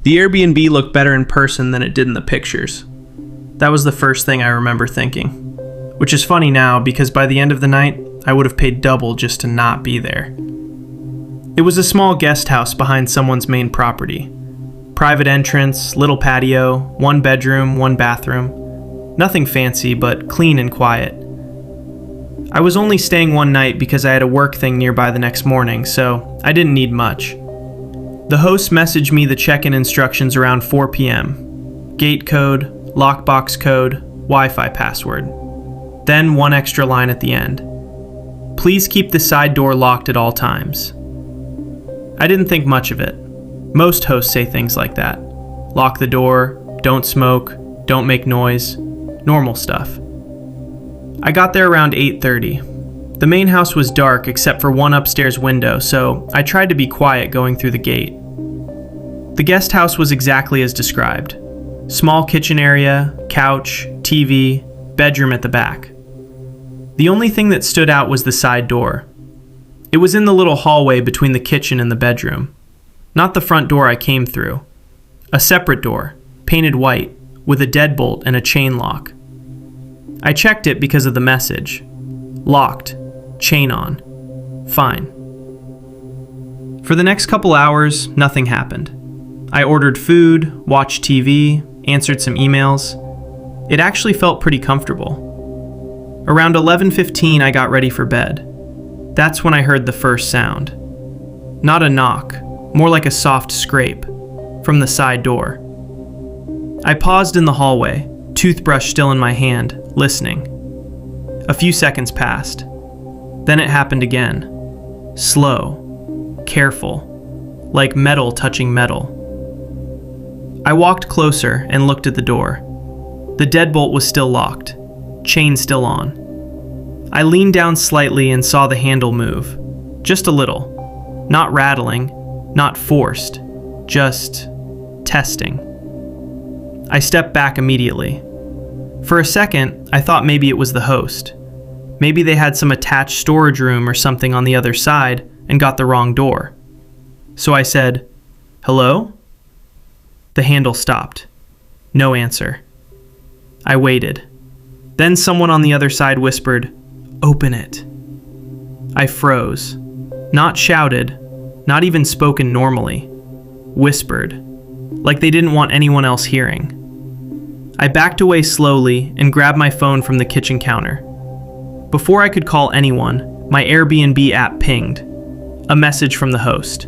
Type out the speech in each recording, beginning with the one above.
The Airbnb looked better in person than it did in the pictures. That was the first thing I remember thinking. Which is funny now because by the end of the night, I would have paid double just to not be there. It was a small guest house behind someone's main property. Private entrance, little patio, 1 bedroom, 1 bathroom. Nothing fancy, but clean and quiet. I was only staying one night because I had a work thing nearby the next morning, so I didn't need much. The host messaged me the check-in instructions around 4 p.m. Gate code, lockbox code, Wi-Fi password. Then 1 extra line at the end. Please keep the side door locked at all times. I didn't think much of it. Most hosts say things like that. Lock the door, don't smoke, don't make noise, normal stuff. I got there around 8:30. The main house was dark except for 1 upstairs window, so I tried to be quiet going through the gate. The guest house was exactly as described. Small kitchen area, couch, TV, bedroom at the back. The only thing that stood out was the side door. It was in the little hallway between the kitchen and the bedroom. Not the front door I came through. A separate door, painted white, with a deadbolt and a chain lock. I checked it because of the message. Locked. Chain on. Fine. For the next couple hours, nothing happened. I ordered food, watched TV, answered some emails. It actually felt pretty comfortable. Around 11:15, I got ready for bed. That's when I heard the first sound. Not a knock, more like a soft scrape, from the side door. I paused in the hallway, toothbrush still in my hand, listening. A few seconds passed. Then it happened again. Slow, careful, like metal touching metal. I walked closer and looked at the door. The deadbolt was still locked, chain still on. I leaned down slightly and saw the handle move. Just a little. Not rattling, not forced, just testing. I stepped back immediately. For a second, I thought maybe it was the host. Maybe they had some attached storage room or something on the other side and got the wrong door. So I said, "Hello?" The handle stopped. No answer. I waited. Then someone on the other side whispered, "Open it." I froze. Not shouted, not even spoken normally. Whispered, like they didn't want anyone else hearing. I backed away slowly and grabbed my phone from the kitchen counter. Before I could call anyone, my Airbnb app pinged. A message from the host.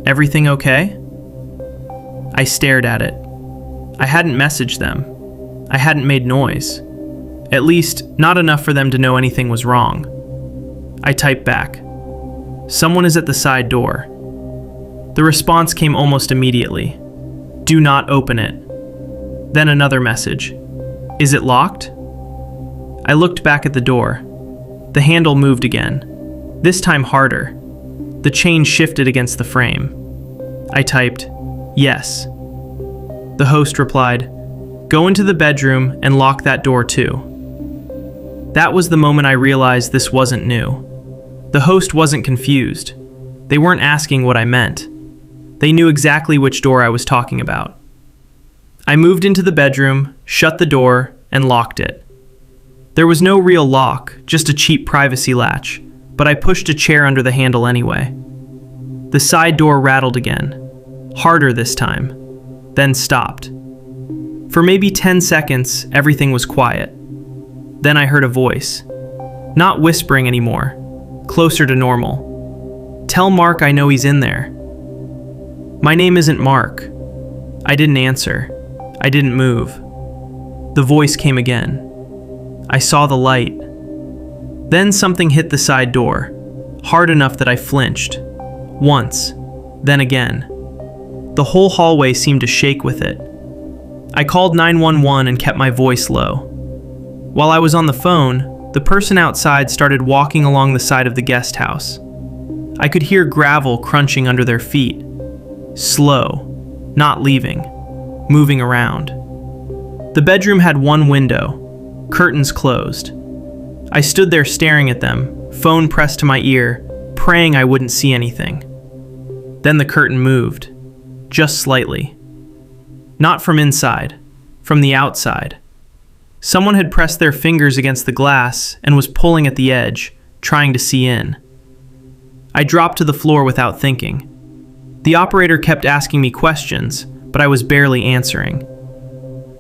"Everything okay?" I stared at it. I hadn't messaged them. I hadn't made noise. At least, not enough for them to know anything was wrong. I typed back. "Someone is at the side door." The response came almost immediately. "Do not open it." Then another message. "Is it locked?" I looked back at the door. The handle moved again. This time harder. The chain shifted against the frame. I typed, "Yes." The host replied, "Go into the bedroom and lock that door too." That was the moment I realized this wasn't new. The host wasn't confused. They weren't asking what I meant. They knew exactly which door I was talking about. I moved into the bedroom, shut the door, and locked it. There was no real lock, just a cheap privacy latch, but I pushed a chair under the handle anyway. The side door rattled again, harder this time, then stopped. For maybe 10 seconds, everything was quiet. Then I heard a voice. Not whispering anymore, closer to normal. "Tell Mark I know he's in there." My name isn't Mark. I didn't answer. I didn't move. The voice came again. I saw the light. Then something hit the side door, hard enough that I flinched. Once, then again. The whole hallway seemed to shake with it. I called 911 and kept my voice low. While I was on the phone, the person outside started walking along the side of the guest house. I could hear gravel crunching under their feet. Slow, not leaving, moving around. The bedroom had one window, curtains closed. I stood there staring at them, phone pressed to my ear, praying I wouldn't see anything. Then the curtain moved, just slightly. Not from inside, from the outside. Someone had pressed their fingers against the glass and was pulling at the edge, trying to see in. I dropped to the floor without thinking. The operator kept asking me questions, but I was barely answering.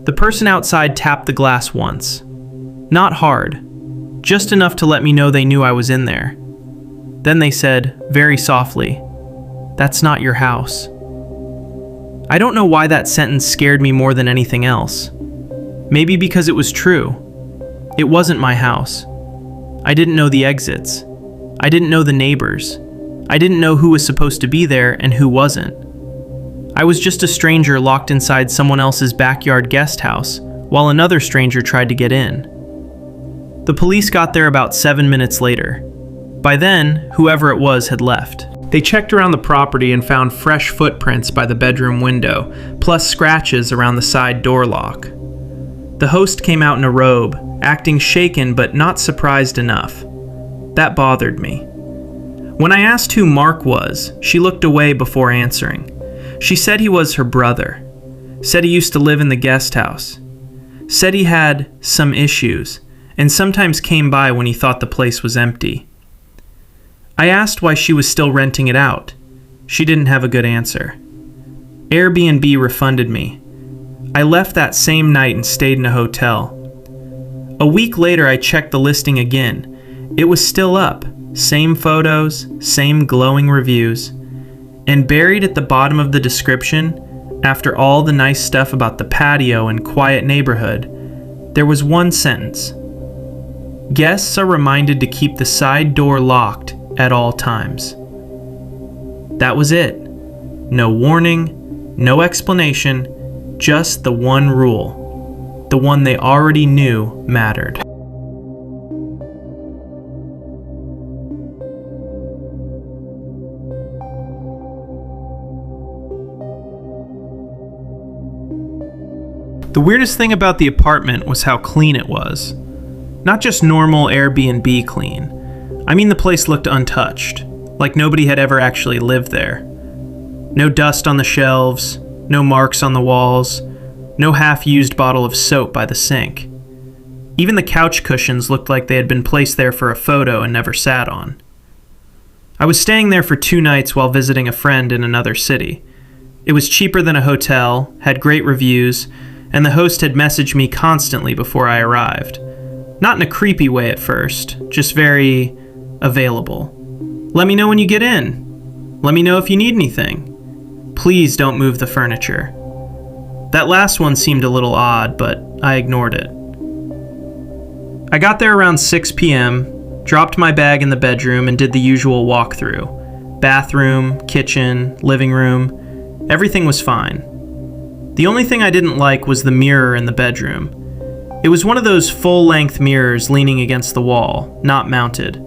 The person outside tapped the glass once. Not hard, just enough to let me know they knew I was in there. Then they said, very softly, "That's not your house." I don't know why that sentence scared me more than anything else. Maybe because it was true. It wasn't my house. I didn't know the exits. I didn't know the neighbors. I didn't know who was supposed to be there and who wasn't. I was just a stranger locked inside someone else's backyard guest house while another stranger tried to get in. The police got there about 7 minutes later. By then, whoever it was had left. They checked around the property and found fresh footprints by the bedroom window, plus scratches around the side door lock. The host came out in a robe, acting shaken but not surprised enough. That bothered me. When I asked who Mark was, she looked away before answering. She said he was her brother. Said he used to live in the guest house. Said he had some issues, and sometimes came by when he thought the place was empty. I asked why she was still renting it out. She didn't have a good answer. Airbnb refunded me. I left that same night and stayed in a hotel. A week later, I checked the listing again. It was still up. Same photos, same glowing reviews. And buried at the bottom of the description, after all the nice stuff about the patio and quiet neighborhood, there was one sentence. Guests are reminded to keep the side door locked at all times. That was it. No warning, no explanation, just the one rule. The one they already knew mattered. The weirdest thing about the apartment was how clean it was. Not just normal Airbnb clean. I mean, the place looked untouched, like nobody had ever actually lived there. No dust on the shelves, no marks on the walls, no half-used bottle of soap by the sink. Even the couch cushions looked like they had been placed there for a photo and never sat on. I was staying there for 2 nights while visiting a friend in another city. It was cheaper than a hotel, had great reviews, and the host had messaged me constantly before I arrived. Not in a creepy way at first, just very available. Let me know when you get in. Let me know if you need anything. Please don't move the furniture. That last one seemed a little odd, but I ignored it. I got there around 6 p.m., dropped my bag in the bedroom and did the usual walkthrough. Bathroom, kitchen, living room, everything was fine. The only thing I didn't like was the mirror in the bedroom. It was one of those full-length mirrors leaning against the wall, not mounted.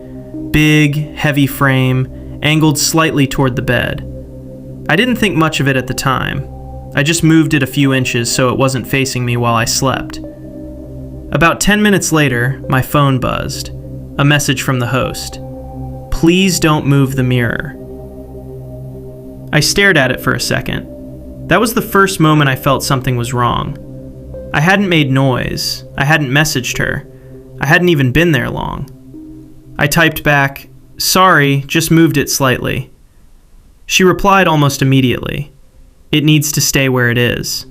Big, heavy frame, angled slightly toward the bed. I didn't think much of it at the time. I just moved it a few inches so it wasn't facing me while I slept. About 10 minutes later, my phone buzzed. A message from the host. Please don't move the mirror. I stared at it for a second. That was the first moment I felt something was wrong. I hadn't made noise. I hadn't messaged her. I hadn't even been there long. I typed back, "Sorry, just moved it slightly." She replied almost immediately. It needs to stay where it is.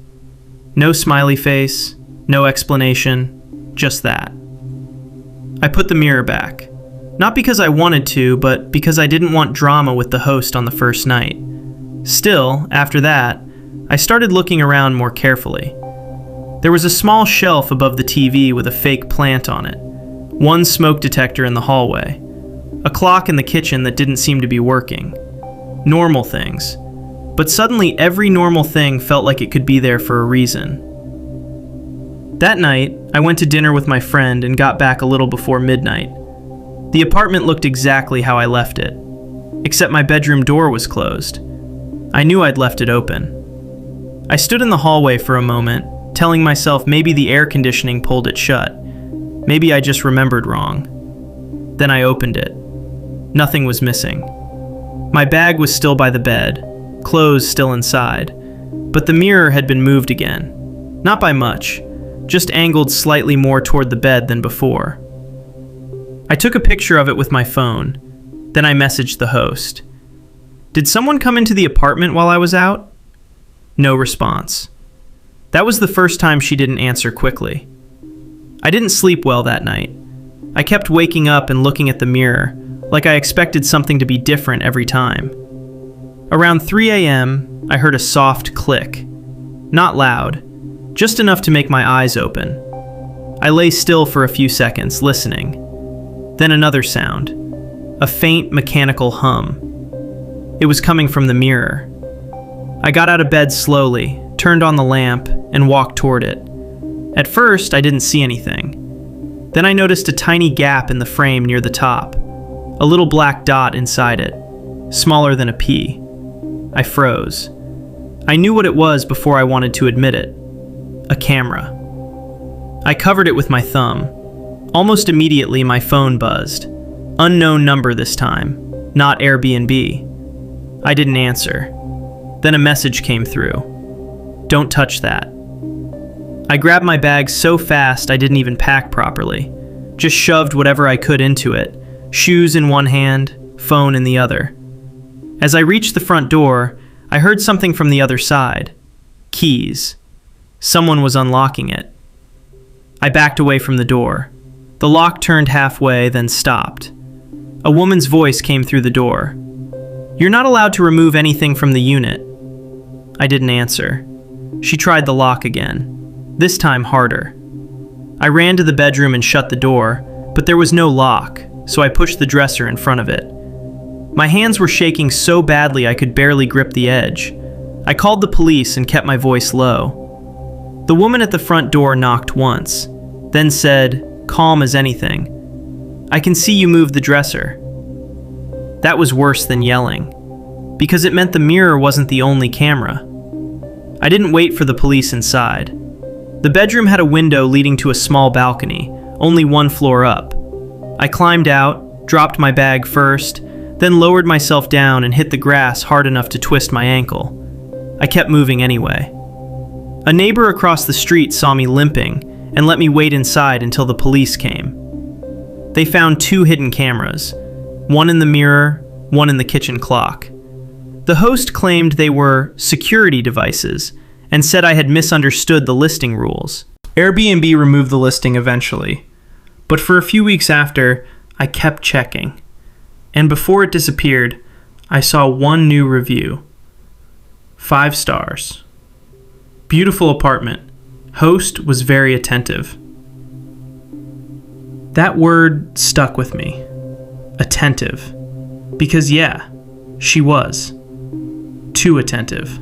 No smiley face, no explanation, just that. I put the mirror back. Not because I wanted to, but because I didn't want drama with the host on the first night. Still, after that, I started looking around more carefully. There was a small shelf above the TV with a fake plant on it. One smoke detector in the hallway. A clock in the kitchen that didn't seem to be working. Normal things. But suddenly every normal thing felt like it could be there for a reason. That night, I went to dinner with my friend and got back a little before midnight. The apartment looked exactly how I left it, except my bedroom door was closed. I knew I'd left it open. I stood in the hallway for a moment, telling myself maybe the air conditioning pulled it shut. Maybe I just remembered wrong. Then I opened it. Nothing was missing. My bag was still by the bed, clothes still inside, but the mirror had been moved again. Not by much, just angled slightly more toward the bed than before. I took a picture of it with my phone, then I messaged the host. Did someone come into the apartment while I was out? No response. That was the first time she didn't answer quickly. I didn't sleep well that night. I kept waking up and looking at the mirror, like I expected something to be different every time. Around 3 a.m., I heard a soft click. Not loud, just enough to make my eyes open. I lay still for a few seconds, listening. Then another sound, a faint mechanical hum. It was coming from the mirror. I got out of bed slowly, turned on the lamp, and walked toward it. At first, I didn't see anything. Then I noticed a tiny gap in the frame near the top, a little black dot inside it, smaller than a pea. I froze. I knew what it was before I wanted to admit it. A camera. I covered it with my thumb. Almost immediately, my phone buzzed. Unknown number this time, not Airbnb. I didn't answer. Then a message came through. Don't touch that. I grabbed my bag so fast I didn't even pack properly. Just shoved whatever I could into it, shoes in one hand, phone in the other. As I reached the front door, I heard something from the other side. Keys. Someone was unlocking it. I backed away from the door. The lock turned halfway, then stopped. A woman's voice came through the door. You're not allowed to remove anything from the unit. I didn't answer. She tried the lock again, this time harder. I ran to the bedroom and shut the door, but there was no lock, so I pushed the dresser in front of it. My hands were shaking so badly I could barely grip the edge. I called the police and kept my voice low. The woman at the front door knocked once, then said, calm as anything, I can see you moved the dresser. That was worse than yelling, because it meant the mirror wasn't the only camera. I didn't wait for the police inside. The bedroom had a window leading to a small balcony, only one floor up. I climbed out, dropped my bag first, then lowered myself down and hit the grass hard enough to twist my ankle. I kept moving anyway. A neighbor across the street saw me limping and let me wait inside until the police came. They found 2 hidden cameras, one in the mirror, one in the kitchen clock. The host claimed they were security devices and said I had misunderstood the listing rules. Airbnb removed the listing eventually, but for a few weeks after, I kept checking. And before it disappeared, I saw one new review. 5 stars. Beautiful apartment. Host was very attentive. That word stuck with me. Attentive. Because yeah, she was. Too attentive.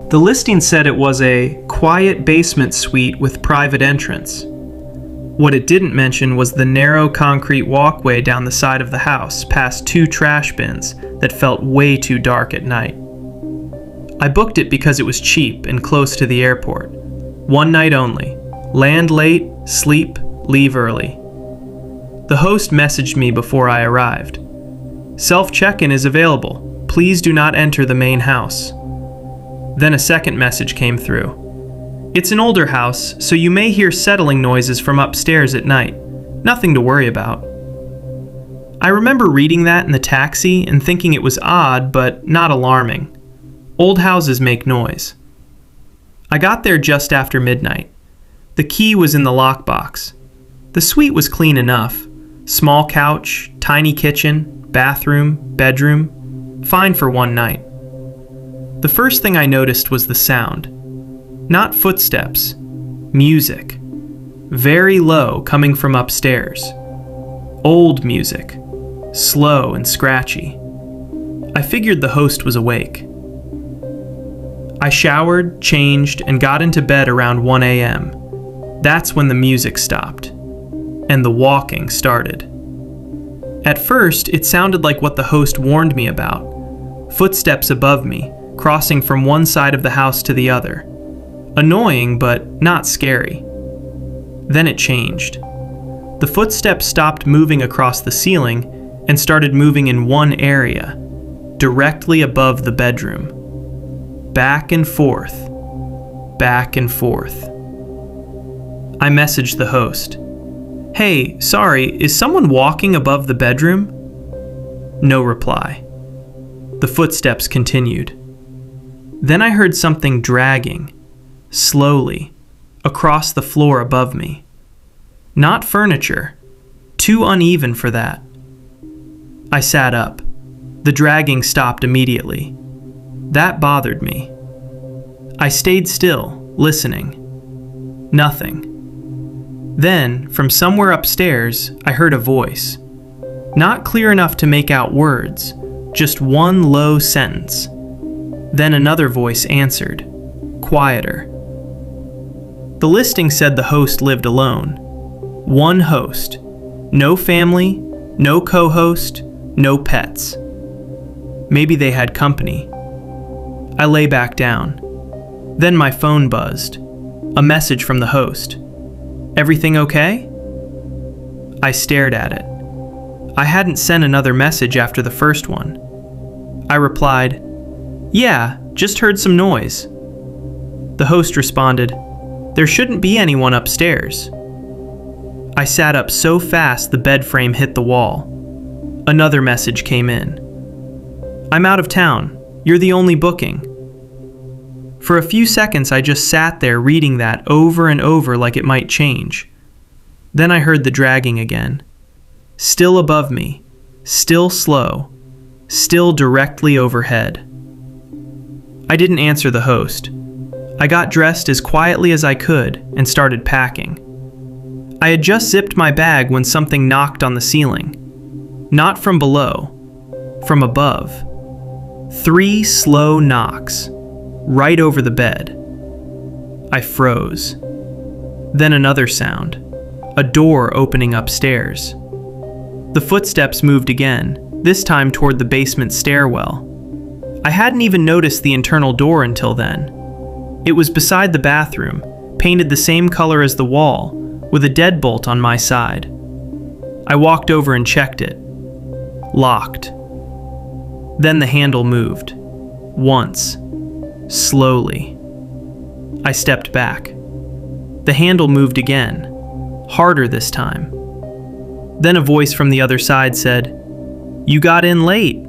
The listing said it was a quiet basement suite with private entrance. What it didn't mention was the narrow concrete walkway down the side of the house past 2 trash bins that felt way too dark at night. I booked it because it was cheap and close to the airport. 1 night only. Land late, sleep, leave early. The host messaged me before I arrived. Self-check-in is available. Please do not enter the main house. Then a second message came through. It's an older house, so you may hear settling noises from upstairs at night. Nothing to worry about. I remember reading that in the taxi and thinking it was odd, but not alarming. Old houses make noise. I got there just after midnight. The key was in the lockbox. The suite was clean enough. Small couch, tiny kitchen, bathroom, bedroom. Fine for 1 night. The first thing I noticed was the sound. Not footsteps. Music. Very low, coming from upstairs. Old music. Slow and scratchy. I figured the host was awake. I showered, changed, and got into bed around 1 a.m. That's when the music stopped. And the walking started. At first, it sounded like what the host warned me about. Footsteps above me, crossing from one side of the house to the other. Annoying, but not scary. Then it changed. The footsteps stopped moving across the ceiling and started moving in one area, directly above the bedroom. Back and forth, back and forth. I messaged the host. "Hey, sorry, is someone walking above the bedroom?" No reply. The footsteps continued. Then I heard something dragging, slowly, across the floor above me. Not furniture, too uneven for that. I sat up. The dragging stopped immediately. That bothered me. I stayed still, listening. Nothing. Then, from somewhere upstairs, I heard a voice. Not clear enough to make out words, just one low sentence. Then another voice answered, quieter. The listing said the host lived alone. One host. No family, no co-host, no pets. Maybe they had company. I lay back down. Then my phone buzzed. A message from the host. "Everything okay?" I stared at it. I hadn't sent another message after the first one. I replied, "Yeah, just heard some noise." The host responded, "There shouldn't be anyone upstairs." I sat up so fast the bed frame hit the wall. Another message came in. "I'm out of town. You're the only booking." For a few seconds I just sat there reading that over and over like it might change. Then I heard the dragging again. Still above me, still slow, still directly overhead. I didn't answer the host. I got dressed as quietly as I could and started packing. I had just zipped my bag when something knocked on the ceiling. Not from below, from above. 3 slow knocks, right over the bed. I froze. Then another sound, a door opening upstairs. The footsteps moved again, this time toward the basement stairwell. I hadn't even noticed the internal door until then. It was beside the bathroom, painted the same color as the wall, with a deadbolt on my side. I walked over and checked it. Locked. Then the handle moved. Once. Slowly. I stepped back. The handle moved again. Harder this time. Then a voice from the other side said, "You got in late."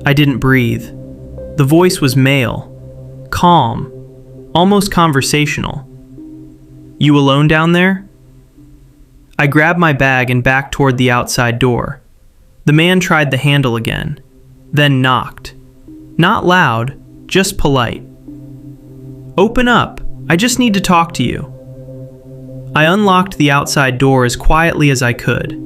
I didn't breathe. The voice was male. Calm. Almost conversational. "You alone down there?" I grabbed my bag and backed toward the outside door. The man tried the handle again, then knocked. Not loud, just polite. "Open up. I just need to talk to you." I unlocked the outside door as quietly as I could.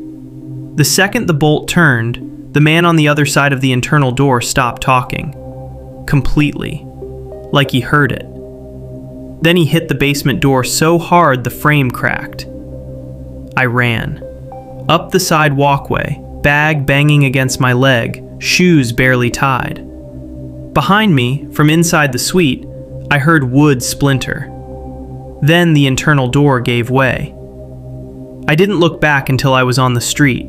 The second the bolt turned, the man on the other side of the internal door stopped talking. Completely. Like he heard it. Then he hit the basement door so hard the frame cracked. I ran. Up the side walkway, bag banging against my leg, shoes barely tied. Behind me, from inside the suite, I heard wood splinter. Then the internal door gave way. I didn't look back until I was on the street.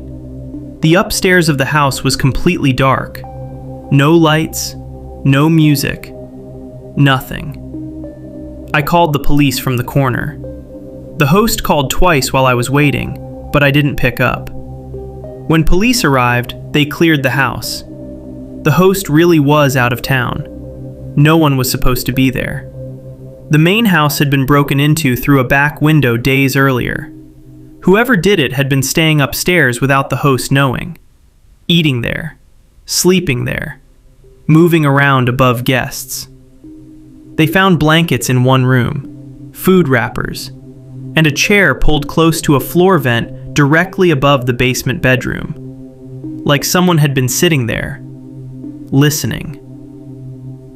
The upstairs of the house was completely dark. No lights, no music, nothing. I called the police from the corner. The host called twice while I was waiting, but I didn't pick up. When police arrived, they cleared the house. The host really was out of town. No one was supposed to be there. The main house had been broken into through a back window days earlier. Whoever did it had been staying upstairs without the host knowing. Eating there. Sleeping there. Moving around above guests. They found blankets in one room, food wrappers, and a chair pulled close to a floor vent directly above the basement bedroom. Like someone had been sitting there, listening.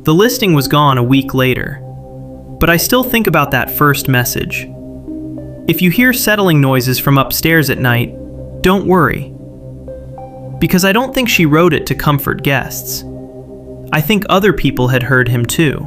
The listing was gone a week later, but I still think about that first message. If you hear settling noises from upstairs at night, don't worry. Because I don't think she wrote it to comfort guests. I think other people had heard him too.